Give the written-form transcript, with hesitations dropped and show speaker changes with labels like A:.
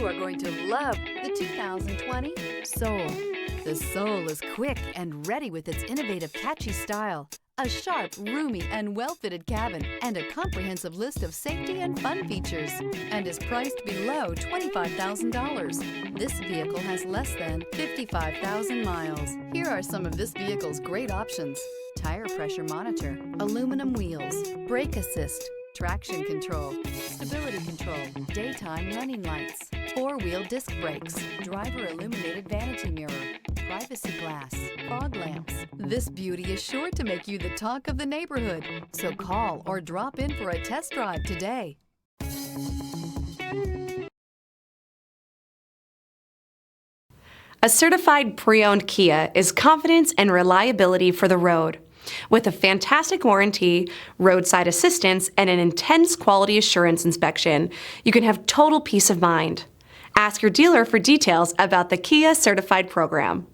A: You are going to love the 2020 Soul. The Soul is quick and ready with its innovative, catchy style, a sharp, roomy, and well-fitted cabin, and a comprehensive list of safety and fun features, and is priced below $25,000. This vehicle has less than 55,000 miles. Here are some of this vehicle's great options: tire pressure monitor, aluminum wheels, brake assist, traction control, stability control, daytime running lights, four-wheel disc brakes, driver illuminated vanity mirror, privacy glass, fog lamps. This beauty is sure to make you the talk of the neighborhood. So call or drop in for a test drive today.
B: A certified pre-owned Kia is confidence and reliability for the road. With a fantastic warranty, roadside assistance, and an intense quality assurance inspection, you can have total peace of mind. Ask your dealer for details about the Kia Certified program.